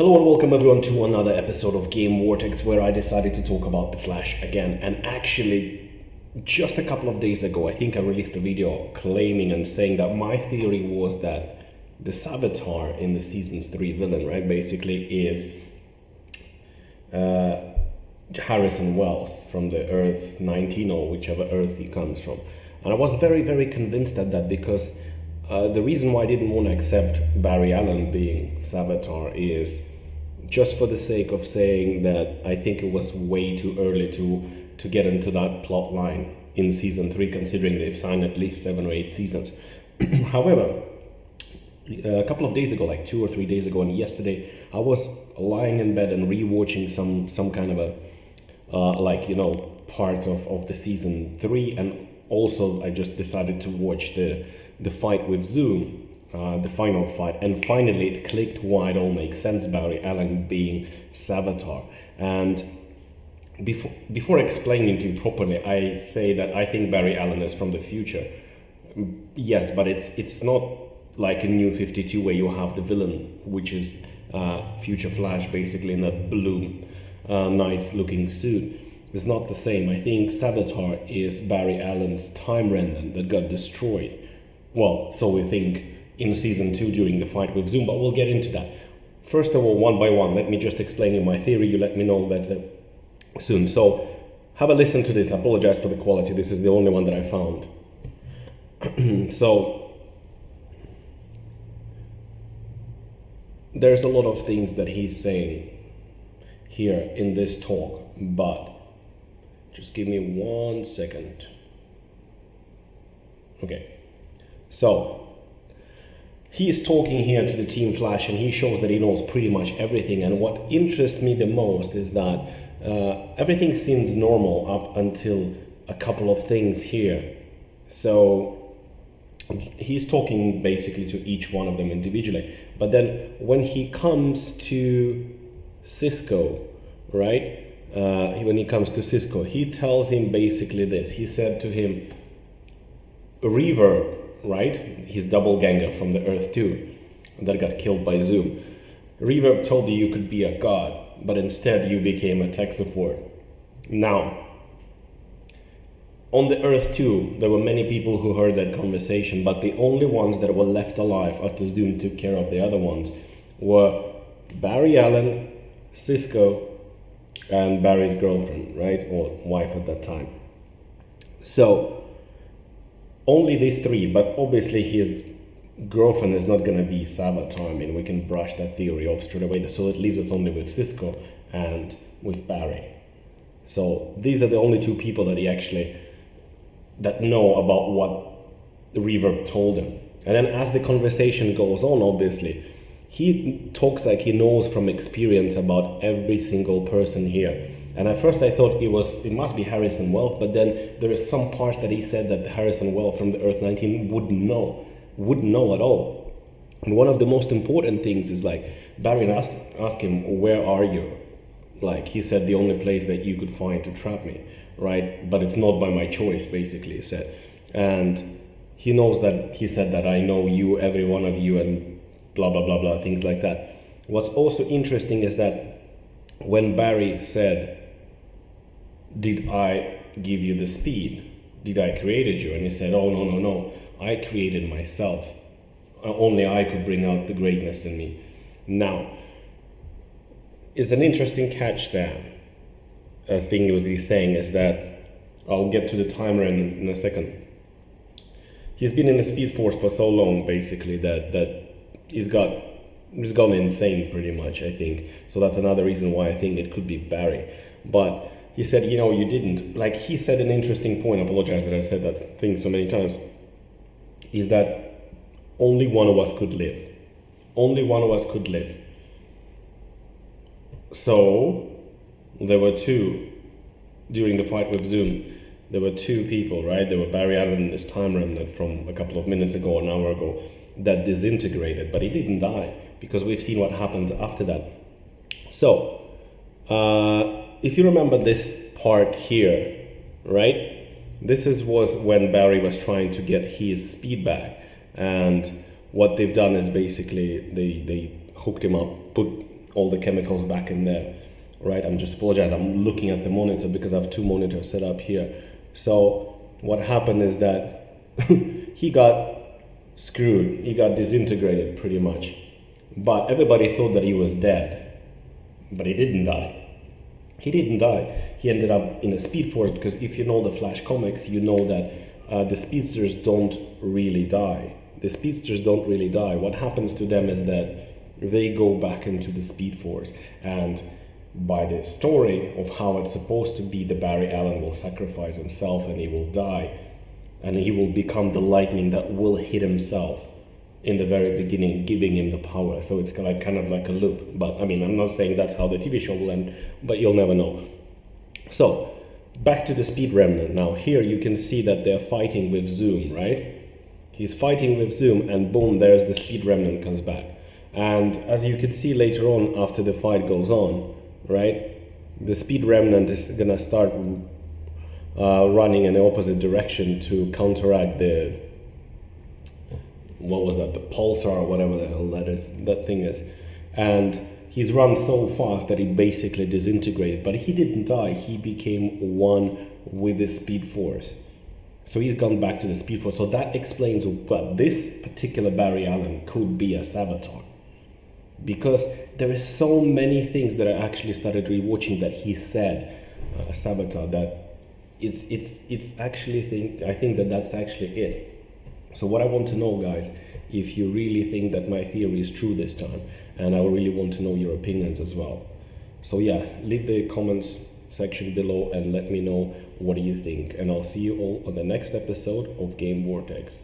Hello and welcome everyone to another episode of Game Vortex, where I decided to talk about the Flash again. And actually, just a couple of days ago, I think I released a video claiming and saying that my theory was that the Savitar in the Seasons 3 villain, right, basically is Harrison Wells from the Earth 19 or whichever Earth he comes from. And I was very, very convinced at that because the reason why I didn't want to accept Barry Allen being Savitar is just for the sake of saying that I think it was way too early to get into that plot line in season 3, considering they've signed at least 7 or 8 seasons. However, a couple of days ago, like 2 or 3 days ago, and yesterday, I was lying in bed and rewatching some kind of a parts of the season 3, and also I just decided to watch the fight with Zoom, the final fight, and finally it clicked why it all makes sense, Barry Allen being Savitar. And before explaining to you properly, I say that I think Barry Allen is from the future. Yes, but it's not like a New 52 where you have the villain, which is Future Flash, basically in that blue, nice looking suit. It's not the same. I think Savitar is Barry Allen's time remnant that got destroyed. Well, so we think in season 2 during the fight with Zoom, but we'll get into that. First of all, one by one, let me just explain you my theory. You let me know that soon. So have a listen to this. I apologize for the quality. This is the only one that I found. So there's a lot of things that he's saying here in this talk, but just give me 1 second. Okay. So he's talking here to the Team Flash, and he shows that he knows pretty much everything. And what interests me the most is that everything seems normal up until a couple of things here. So he's talking basically to each one of them individually. But then when he comes to Cisco, right? When he comes to Cisco, he tells him basically this. He said to him, Reaver, right? His doppelganger from the Earth 2 that got killed by Zoom. Reaver told you could be a god, but instead you became a tech support. Now, on the Earth 2, there were many people who heard that conversation, but the only ones that were left alive after Zoom took care of the other ones were Barry Allen, Cisco, and Barry's girlfriend, right? Or wife at that time. So, only these 3, but obviously his girlfriend is not going to be Savitar. I mean, we can brush that theory off straight away. So it leaves us only with Cisco and with Barry. So these are the only 2 people that know about what the Reaver told him. And then as the conversation goes on, obviously, he talks like he knows from experience about every single person here. And at first I thought it must be Harrison Wells, but then there is some parts that he said that Harrison Wells from the Earth 19 wouldn't know at all. And one of the most important things is like, Barry asked him, where are you? Like, he said the only place that you could find to trap me, right? But it's not by my choice, basically, he said. And he knows that, he said that I know you, every one of you, and blah, blah, blah, blah, things like that. What's also interesting is that when Barry said, did I give you the speed? Did I created you? And he said, oh, no, I created myself. Only I could bring out the greatness in me. Now, it's an interesting catch there. As thing was he's saying is that, I'll get to the timer in a second. He's been in the Speed Force for so long, basically, that he's gone insane pretty much, I think. So that's another reason why I think it could be Barry. But he said, you didn't. Like, he said an interesting point, I apologize that I said that thing so many times, is that only one of us could live. Only one of us could live. So, there were 2, during the fight with Zoom, there were 2 people, right? There were Barry Allen and his time remnant from a couple of minutes ago, an hour ago, that disintegrated, but he didn't die, because we've seen what happens after that. So, if you remember this part here, right? This was when Barry was trying to get his speed back, and what they've done is basically they hooked him up, put all the chemicals back in there, right? I'm just apologize. I'm looking at the monitor because I have two monitors set up here. So what happened is that he got screwed. He got disintegrated pretty much. But everybody thought that he was dead. But he didn't die. He didn't die. He ended up in a Speed Force, because if you know the Flash comics, you know that the speedsters don't really die. The speedsters don't really die. What happens to them is that they go back into the Speed Force, and by the story of how it's supposed to be, the Barry Allen will sacrifice himself and he will die, and he will become the lightning that will hit himself in the very beginning, giving him the power. So it's kind of like a loop. But I mean, I'm not saying that's how the TV show will end, but you'll never know. So back to the Speed Remnant. Now here you can see that they're fighting with Zoom, right? He's fighting with Zoom, and boom, there's the Speed Remnant comes back. And as you can see later on, after the fight goes on, right, the Speed Remnant is gonna start running in the opposite direction to counteract the, what was that, the pulsar or whatever the hell that thing is. And he's run so fast that he basically disintegrated, but he didn't die. He became one with the Speed Force. So he's gone back to the Speed Force. So that explains what this particular Barry Allen could be a Savitar. Because there is so many things that I actually started rewatching that he said, Savitar, that it's actually I think that that's actually it. So what I want to know, guys, if you really think that my theory is true this time, and I really want to know your opinions as well. So yeah, leave the comments section below and let me know what do you think, and I'll see you all on the next episode of Game Vortex.